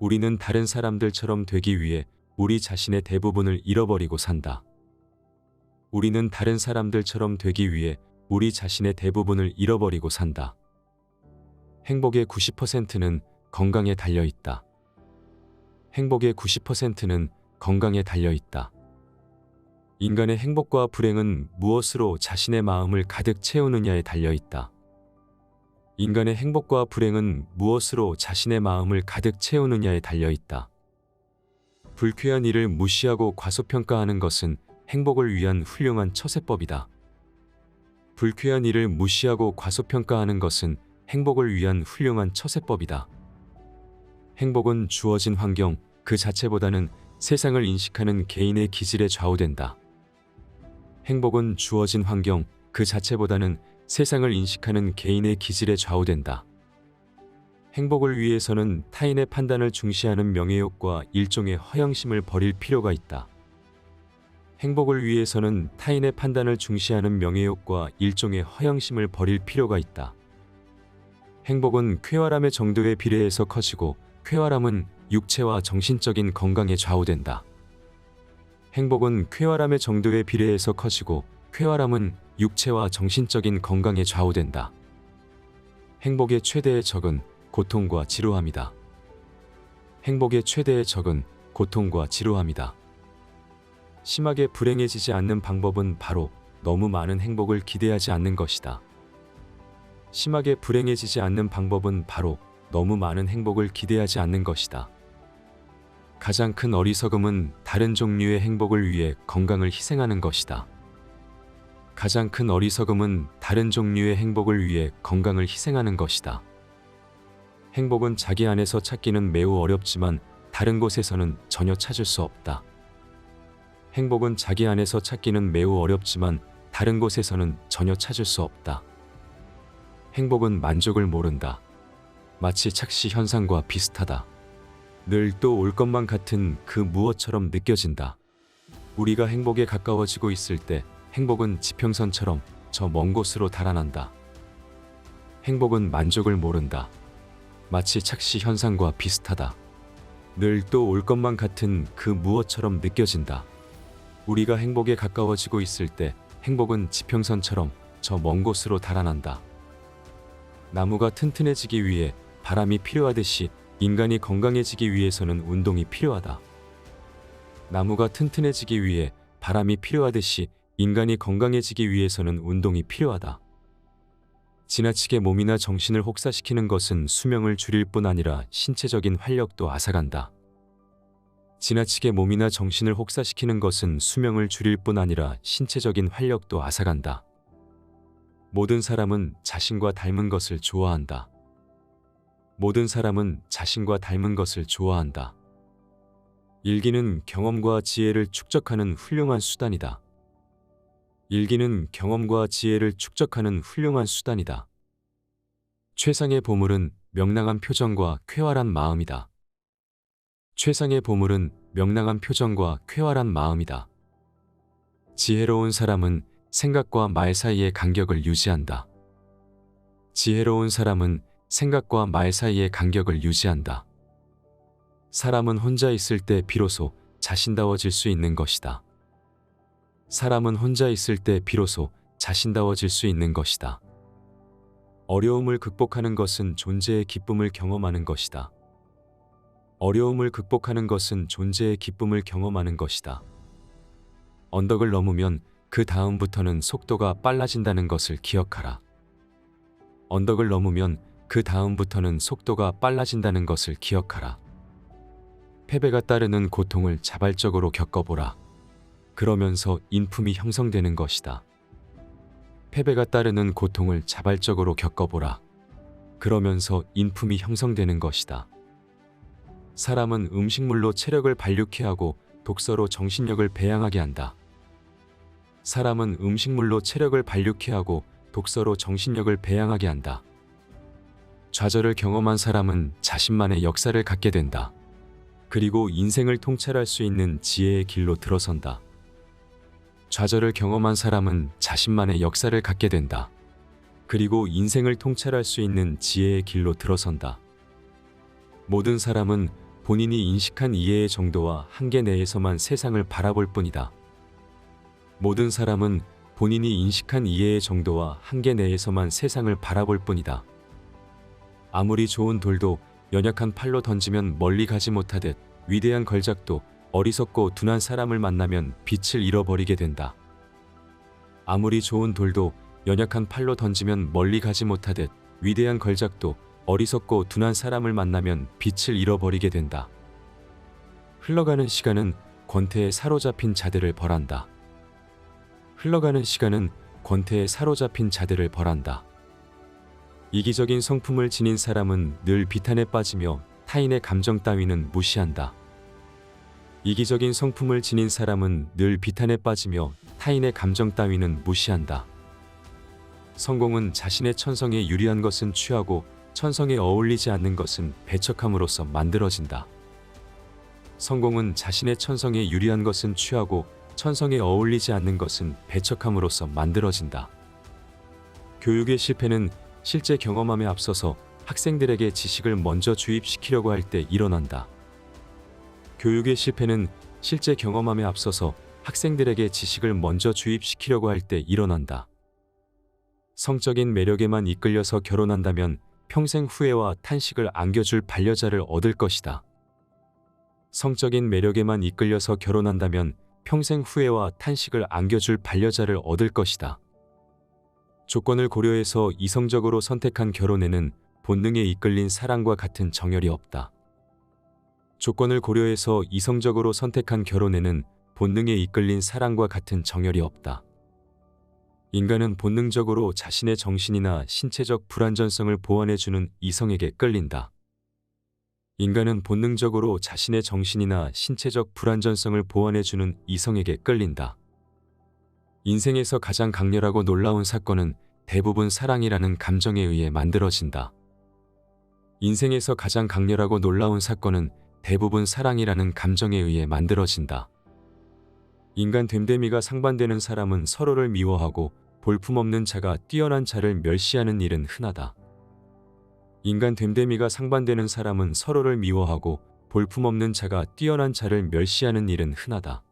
우리는 다른 사람들처럼 되기 위해 우리 자신의 대부분을 잃어버리고 산다. 우리는 다른 사람들처럼 되기 위해 우리 자신의 대부분을 잃어버리고 산다. 행복의 90%는 건강에 달려 있다. 행복의 90%는 건강에 달려 있다. 인간의 행복과 불행은 무엇으로 자신의 마음을 가득 채우느냐에 달려 있다. 인간의 행복과 불행은 무엇으로 자신의 마음을 가득 채우느냐에 달려 있다. 불쾌한 일을 무시하고 과소평가하는 것은 행복을 위한 훌륭한 처세법이다. 불쾌한 일을 무시하고 과소평가하는 것은 행복을 위한 훌륭한 처세법이다. 행복은 주어진 환경 그 자체보다는 세상을 인식하는 개인의 기질에 좌우된다. 행복은 주어진 환경 그 자체보다는 세상을 인식하는 개인의 기질에 좌우된다. 행복을 위해서는 타인의 판단을 중시하는 명예욕과 일종의 허영심을 버릴 필요가 있다. 행복을 위해서는 타인의 판단을 중시하는 명예욕과 일종의 허영심을 버릴 필요가 있다. 행복은 쾌활함의 정도에 비례해서 커지고 쾌활함은 육체와 정신적인 건강에 좌우된다. 행복은 쾌활함의 정도에 비례해서 커지고 쾌활함은 육체와 정신적인 건강에 좌우된다. 행복의 최대의 적은 고통과 지루함이다. 행복의 최대의 적은 고통과 지루함이다. 심하게 불행해지지 않는 방법은 바로 너무 많은 행복을 기대하지 않는 것이다. 심하게 불행해지지 않는 방법은 바로 너무 많은 행복을 기대하지 않는 것이다. 가장 큰 어리석음은 다른 종류의 행복을 위해 건강을 희생하는 것이다. 가장 큰 어리석음은 다른 종류의 행복을 위해 건강을 희생하는 것이다. 행복은 자기 안에서 찾기는 매우 어렵지만 다른 곳에서는 전혀 찾을 수 없다. 행복은 자기 안에서 찾기는 매우 어렵지만 다른 곳에서는 전혀 찾을 수 없다. 행복은 만족을 모른다. 마치 착시 현상과 비슷하다. 늘 또 올 것만 같은 그 무엇처럼 느껴진다. 우리가 행복에 가까워지고 있을 때 행복은 지평선처럼 저 먼 곳으로 달아난다. 행복은 만족을 모른다. 마치 착시 현상과 비슷하다. 늘 또 올 것만 같은 그 무엇처럼 느껴진다. 우리가 행복에 가까워지고 있을 때 행복은 지평선처럼 저 먼 곳으로 달아난다. 나무가 튼튼해지기 위해 바람이 필요하듯이 인간이 건강해지기 위해서는 운동이 필요하다. 나무가 튼튼해지기 위해 바람이 필요하듯이 인간이 건강해지기 위해서는 운동이 필요하다. 지나치게 몸이나 정신을 혹사시키는 것은 수명을 줄일 뿐 아니라 신체적인 활력도 앗아간다. 지나치게 몸이나 정신을 혹사시키는 것은 수명을 줄일 뿐 아니라 신체적인 활력도 앗아간다. 모든 사람은 자신과 닮은 것을 좋아한다. 모든 사람은 자신과 닮은 것을 좋아한다. 일기는 경험과 지혜를 축적하는 훌륭한 수단이다. 일기는 경험과 지혜를 축적하는 훌륭한 수단이다. 최상의 보물은 명랑한 표정과 쾌활한 마음이다. 최상의 보물은 명랑한 표정과 쾌활한 마음이다. 지혜로운 사람은 생각과 말 사이의 간격을 유지한다. 지혜로운 사람은 생각과 말 사이의 간격을 유지한다. 사람은 혼자 있을 때 비로소 자신다워질 수 있는 것이다. 사람은 혼자 있을 때 비로소 자신다워질 수 있는 것이다. 어려움을 극복하는 것은 존재의 기쁨을 경험하는 것이다. 어려움을 극복하는 것은 존재의 기쁨을 경험하는 것이다. 언덕을 넘으면 그 다음부터는 속도가 빨라진다는 것을 기억하라. 언덕을 넘으면 그 다음부터는 속도가 빨라진다는 것을 기억하라. 패배가 따르는 고통을 자발적으로 겪어보라. 그러면서 인품이 형성되는 것이다. 패배가 따르는 고통을 자발적으로 겪어보라. 그러면서 인품이 형성되는 것이다. 사람은 음식물로 체력을 발육해 하고 독서로 정신력을 배양하게 한다. 사람은 음식물로 체력을 발육해 하고 독서로 정신력을 배양하게 한다. 좌절을 경험한 사람은 자신만의 역사를 갖게 된다. 그리고 인생을 통찰할 수 있는 지혜의 길로 들어선다. 좌절을 경험한 사람은 자신만의 역사를 갖게 된다. 그리고 인생을 통찰할 수 있는 지혜의 길로 들어선다. 모든 사람은 본인이 인식한 이해의 정도와 한계 내에서만 세상을 바라볼 뿐이다. 모든 사람은 본인이 인식한 이해의 정도와 한계 내에서만 세상을 바라볼 뿐이다. 아무리 좋은 돌도 연약한 팔로 던지면 멀리 가지 못하듯 위대한 걸작도 어리석고 둔한 사람을 만나면 빛을 잃어버리게 된다. 아무리 좋은 돌도 연약한 팔로 던지면 멀리 가지 못하듯 위대한 걸작도 어리석고 둔한 사람을 만나면 빛을 잃어버리게 된다. 흘러가는 시간은 권태에 사로잡힌 자들을 벌한다. 흘러가는 시간은 권태에 사로잡힌 자들을 벌한다. 이기적인 성품을 지닌 사람은 늘 비탄에 빠지며 타인의 감정 따위는 무시한다. 이기적인 성품을 지닌 사람은 늘 비탄에 빠지며 타인의 감정 따위는 무시한다. 성공은 자신의 천성에 유리한 것은 취하고 천성에 어울리지 않는 것은 배척함으로써 만들어진다. 성공은 자신의 천성에 유리한 것은 취하고 천성에 어울리지 않는 것은 배척함으로써 만들어진다. 교육의 실패는 실제 경험함에 앞서서 학생들에게 지식을 먼저 주입시키려고 할 때 일어난다. 교육의 실패는 실제 경험함에 앞서서 학생들에게 지식을 먼저 주입시키려고 할 때 일어난다. 성적인 매력에만 이끌려서 결혼한다면 평생 후회와 탄식을 안겨줄 반려자를 얻을 것이다. 성적인 매력에만 이끌려서 결혼한다면 평생 후회와 탄식을 안겨줄 반려자를 얻을 것이다. 조건을 고려해서 이성적으로 선택한 결혼에는 본능에 이끌린 사랑과 같은 정열이 없다. 조건을 고려해서 이성적으로 선택한 결혼에는 본능에 이끌린 사랑과 같은 정열이 없다. 인간은 본능적으로 자신의 정신이나 신체적 불완전성을 보완해주는 이성에게 끌린다. 인간은 본능적으로 자신의 정신이나 신체적 불완전성을 보완해주는 이성에게 끌린다. 인생에서 가장 강렬하고 놀라운 사건은 대부분 사랑이라는 감정에 의해 만들어진다. 인생에서 가장 강렬하고 놀라운 사건은 대부분 사랑이라는 감정에 의해 만들어진다. 인간 됨됨이가 상반되는 사람은 서로를 미워하고 볼품없는 자가 뛰어난 자를 멸시하는 일은 흔하다. 인간 됨됨이가 상반되는 사람은 서로를 미워하고 볼품없는 자가 뛰어난 자를 멸시하는 일은 흔하다.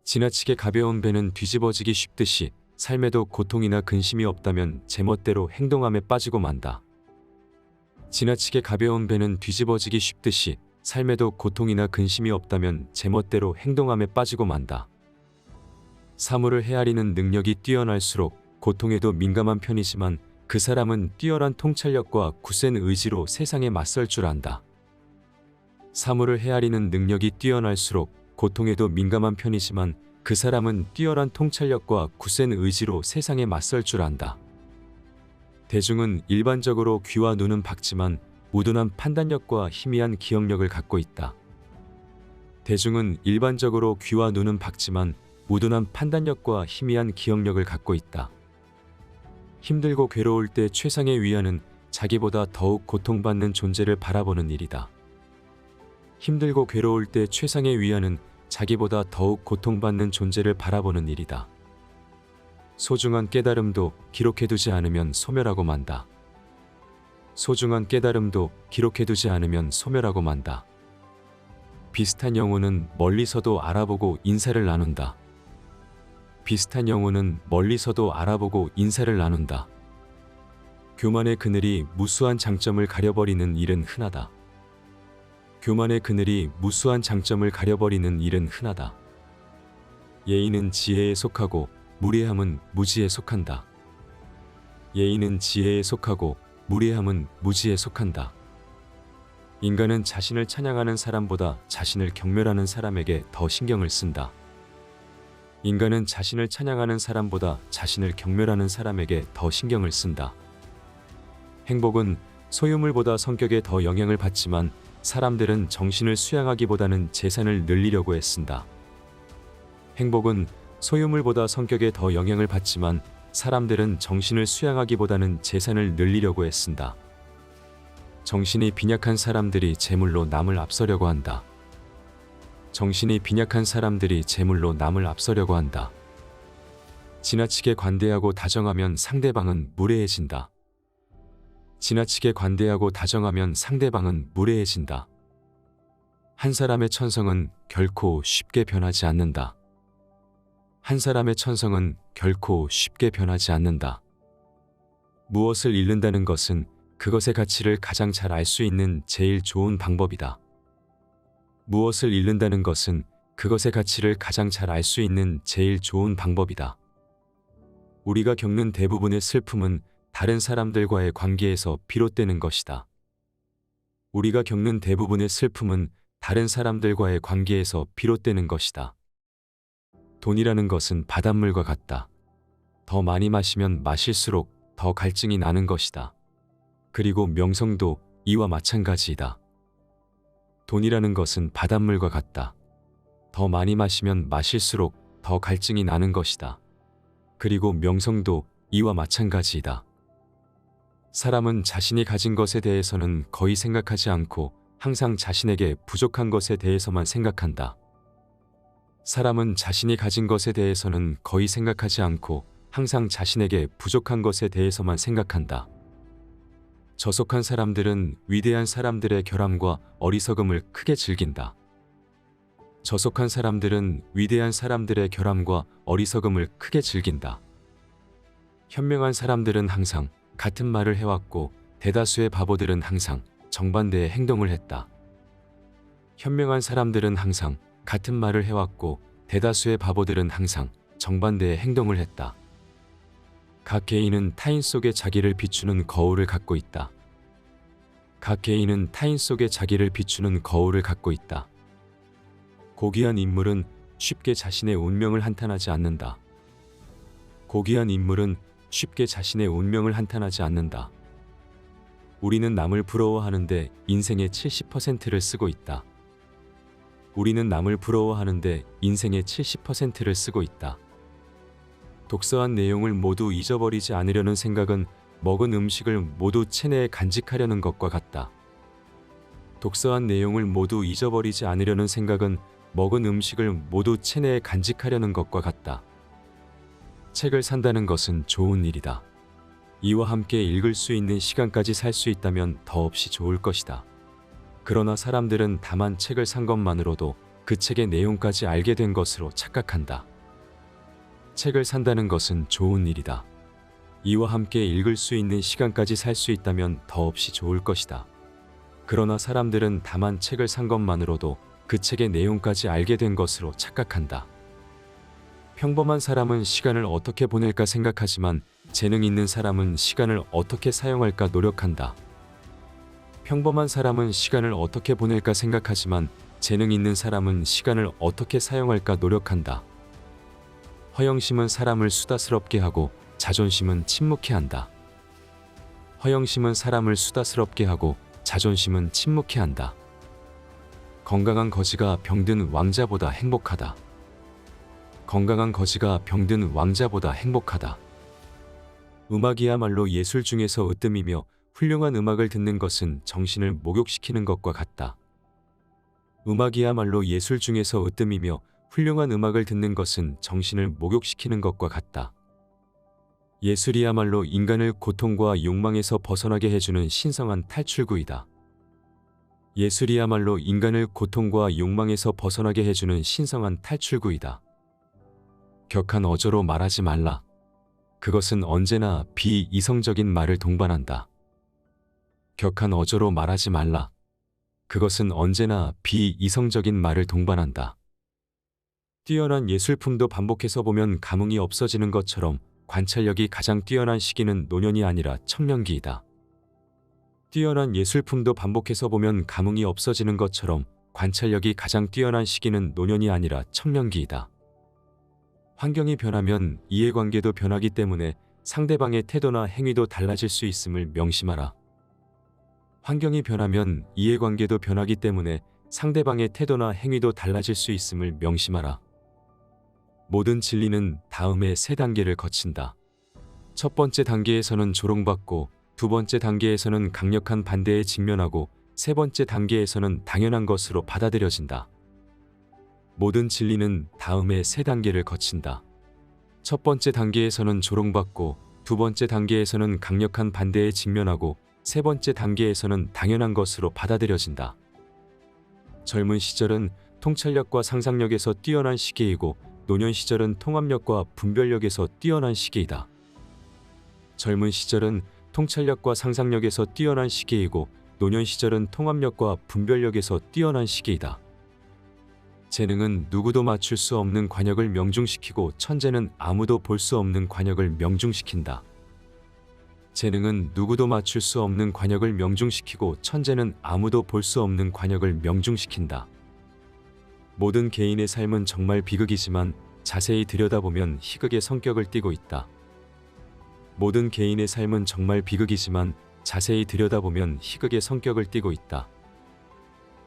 지나치게 가벼운 배는 뒤집어지기 쉽듯이 삶에도 고통이나 근심이 없다면 제멋대로 행동함에 빠지고 만다. 지나치게 가벼운 배는 뒤집어지기 쉽듯이 삶에도 고통이나 근심이 없다면 제멋대로 행동함에 빠지고 만다. 사물을 헤아리는 능력이 뛰어날수록 고통에도 민감한 편이지만 그 사람은 뛰어난 통찰력과 굳센 의지로 세상에 맞설 줄 안다. 사물을 헤아리는 능력이 뛰어날수록 고통에도 민감한 편이지만 그 사람은 뛰어난 통찰력과 굳센 의지로 세상에 맞설 줄 안다. 대중은 일반적으로 귀와 눈은 밝지만 우둔한 판단력과 희미한 기억력을 갖고 있다. 대중은 일반적으로 귀와 눈은 밝지만 우둔한 판단력과 희미한 기억력을 갖고 있다. 힘들고 괴로울 때 최상의 위안은 자기보다 더욱 고통받는 존재를 바라보는 일이다. 힘들고 괴로울 때 최상의 위안은 자기보다 더욱 고통받는 존재를 바라보는 일이다. 소중한 깨달음도 기록해두지 않으면 소멸하고 만다. 소중한 깨달음도 기록해두지 않으면 소멸하고 만다. 비슷한 영혼은 멀리서도 알아보고 인사를 나눈다. 비슷한 영혼은 멀리서도 알아보고 인사를 나눈다. 교만의 그늘이 무수한 장점을 가려버리는 일은 흔하다. 교만의 그늘이 무수한 장점을 가려버리는 일은 흔하다. 예의는 지혜에 속하고 무례함은 무지에 속한다. 예의는 지혜에 속하고 무례함은 무지에 속한다. 인간은 자신을 찬양하는 사람보다 자신을 경멸하는 사람에게 더 신경을 쓴다. 인간은 자신을 찬양하는 사람보다 자신을 경멸하는 사람에게 더 신경을 쓴다. 행복은 소유물보다 성격에 더 영향을 받지만 사람들은 정신을 수양하기보다는 재산을 늘리려고 애쓴다. 행복은 소유물보다 성격에 더 영향을 받지만 사람들은 정신을 수양하기보다는 재산을 늘리려고 애쓴다. 정신이 빈약한 사람들이 재물로 남을 앞서려고 한다. 정신이 빈약한 사람들이 재물로 남을 앞서려고 한다. 지나치게 관대하고 다정하면 상대방은 무례해진다. 지나치게 관대하고 다정하면 상대방은 무례해진다. 한 사람의 천성은 결코 쉽게 변하지 않는다. 한 사람의 천성은 결코 쉽게 변하지 않는다. 무엇을 잃는다는 것은 그것의 가치를 가장 잘 알 수 있는 제일 좋은 방법이다. 무엇을 잃는다는 것은 그것의 가치를 가장 잘 알 수 있는 제일 좋은 방법이다. 우리가 겪는 대부분의 슬픔은 다른 사람들과의 관계에서 비롯되는 것이다. 우리가 겪는 대부분의 슬픔은 다른 사람들과의 관계에서 비롯되는 것이다. 돈이라는 것은 바닷물과 같다. 더 많이 마시면 마실수록 더 갈증이 나는 것이다. 그리고 명성도 이와 마찬가지이다. 돈이라는 것은 바닷물과 같다. 더 많이 마시면 마실수록 더 갈증이 나는 것이다. 그리고 명성도 이와 마찬가지이다. 사람은 자신이 가진 것에 대해서는 거의 생각하지 않고 항상 자신에게 부족한 것에 대해서만 생각한다. 사람은 자신이 가진 것에 대해서는 거의 생각하지 않고 항상 자신에게 부족한 것에 대해서만 생각한다. 저속한 사람들은 위대한 사람들의 결함과 어리석음을 크게 즐긴다. 저속한 사람들은 위대한 사람들의 결함과 어리석음을 크게 즐긴다. 현명한 사람들은 항상 같은 말을 해왔고 대다수의 바보들은 항상 정반대의 행동을 했다. 현명한 사람들은 항상 같은 말을 해왔고 대다수의 바보들은 항상 정반대의 행동을 했다. 각 개인은 타인 속에 자기를 비추는 거울을 갖고 있다. 각 개인은 타인 속에 자기를 비추는 거울을 갖고 있다. 고귀한 인물은 쉽게 자신의 운명을 한탄하지 않는다. 고귀한 인물은 쉽게 자신의 운명을 한탄하지 않는다. 우리는 남을 부러워하는데 인생의 70%를 쓰고 있다. 우리는 남을 부러워하는데 인생의 70%를 쓰고 있다. 독서한 내용을 모두 잊어버리지 않으려는 생각은 먹은 음식을 모두 체내에 간직하려는 것과 같다. 독서한 내용을 모두 잊어버리지 않으려는 생각은 먹은 음식을 모두 체내에 간직하려는 것과 같다. 책을 산다는 것은 좋은 일이다. 이와 함께 읽을 수 있는 시간까지 살 수 있다면 더없이 좋을 것이다. 그러나 사람들은 다만 책을 산 것만으로도 그 책의 내용까지 알게 된 것으로 착각한다. 책을 산다는 것은 좋은 일이다. 이와 함께 읽을 수 있는 시간까지 살 수 있다면 더없이 좋을 것이다. 그러나 사람들은 다만 책을 산 것만으로도 그 책의 내용까지 알게 된 것으로 착각한다. 평범한 사람은 시간을 어떻게 보낼까 생각하지만 재능 있는 사람은 시간을 어떻게 사용할까 노력한다. 평범한 사람은 시간을 어떻게 보낼까 생각하지만 재능 있는 사람은 시간을 어떻게 사용할까 노력한다. 허영심은 사람을 수다스럽게 하고 자존심은 침묵해 한다. 허영심은 사람을 수다스럽게 하고 자존심은 침묵해 한다. 건강한 거지가 병든 왕자보다 행복하다. 건강한 거지가 병든 왕자보다 행복하다. 음악이야말로 예술 중에서 으뜸이며 훌륭한 음악을 듣는 것은 정신을 목욕시키는 것과 같다. 음악이야말로 예술 중에서 으뜸이며 훌륭한 음악을 듣는 것은 정신을 목욕시키는 것과 같다. 예술이야말로 인간을 고통과 욕망에서 벗어나게 해주는 신성한 탈출구이다. 예술이야말로 인간을 고통과 욕망에서 벗어나게 해주는 신성한 탈출구이다. 격한 어조로 말하지 말라. 그것은 언제나 비이성적인 말을 동반한다. 격한 어조로 말하지 말라. 그것은 언제나 비이성적인 말을 동반한다. 뛰어난 예술품도 반복해서 보면 감흥이 없어지는 것처럼 관찰력이 가장 뛰어난 시기는 노년이 아니라 청년기이다. 뛰어난 예술품도 반복해서 보면 감흥이 없어지는 것처럼 관찰력이 가장 뛰어난 시기는 노년이 아니라 청년기이다. 환경이 변하면 이해관계도 변하기 때문에 상대방의 태도나 행위도 달라질 수 있음을 명심하라. 환경이 변하면 이해관계도 변하기 때문에 상대방의 태도나 행위도 달라질 수 있음을 명심하라. 모든 진리는 다음의 세 단계를 거친다. 첫 번째 단계에서는 조롱받고, 두 번째 단계에서는 강력한 반대에 직면하고, 세 번째 단계에서는 당연한 것으로 받아들여진다. 모든 진리는 다음의 세 단계를 거친다. 첫 번째 단계에서는 조롱받고, 두 번째 단계에서는 강력한 반대에 직면하고, 세 번째 단계에서는 당연한 것으로 받아들여진다. 젊은 시절은 통찰력과 상상력에서 뛰어난 시기이고 노년 시절은 통합력과 분별력에서 뛰어난 시기이다. 젊은 시절은 통찰력과 상상력에서 뛰어난 시기이고 노년 시절은 통합력과 분별력에서 뛰어난 시기이다. 재능은 누구도 맞출 수 없는 관역을 명중시키고 천재는 아무도 볼 수 없는 관역을 명중시킨다. 재능은 누구도 맞출 수 없는 관역을 명중시키고 천재는 아무도 볼 수 없는 관역을 명중시킨다. 모든 개인의 삶은 정말 비극이지만 자세히 들여다보면 희극의 성격을 띠고 있다. 모든 개인의 삶은 정말 비극이지만 자세히 들여다보면 희극의 성격을 띠고 있다.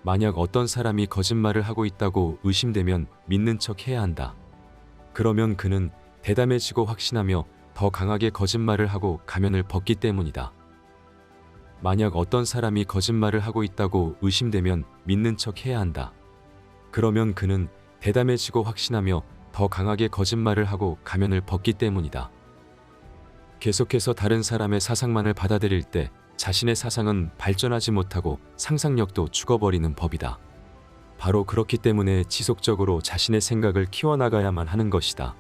만약 어떤 사람이 거짓말을 하고 있다고 의심되면 믿는 척 해야 한다. 그러면 그는 대담해지고 확신하며 더 강하게 거짓말을 하고 가면을 벗기 때문이다. 만약 어떤 사람이 거짓말을 하고 있다고 의심되면 믿는 척 해야 한다. 그러면 그는 대담해지고 확신하며 더 강하게 거짓말을 하고 가면을 벗기 때문이다. 계속해서 다른 사람의 사상만을 받아들일 때 자신의 사상은 발전하지 못하고 상상력도 죽어버리는 법이다. 바로 그렇기 때문에 지속적으로 자신의 생각을 키워나가야만 하는 것이다.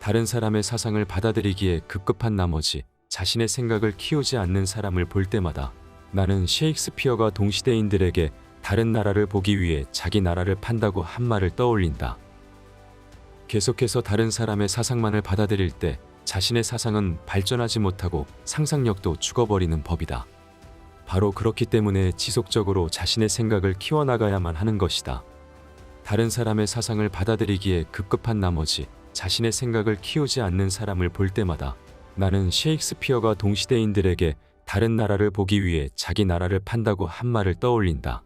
다른 사람의 사상을 받아들이기에 급급한 나머지 자신의 생각을 키우지 않는 사람을 볼 때마다 나는 셰익스피어가 동시대인들에게 다른 나라를 보기 위해 자기 나라를 판다고 한 말을 떠올린다. 계속해서 다른 사람의 사상만을 받아들일 때 자신의 사상은 발전하지 못하고 상상력도 죽어버리는 법이다. 바로 그렇기 때문에 지속적으로 자신의 생각을 키워나가야만 하는 것이다. 다른 사람의 사상을 받아들이기에 급급한 나머지 자신의 생각을 키우지 않는 사람을 볼 때마다 나는 셰익스피어가 동시대인들에게 다른 나라를 보기 위해 자기 나라를 판다고 한 말을 떠올린다.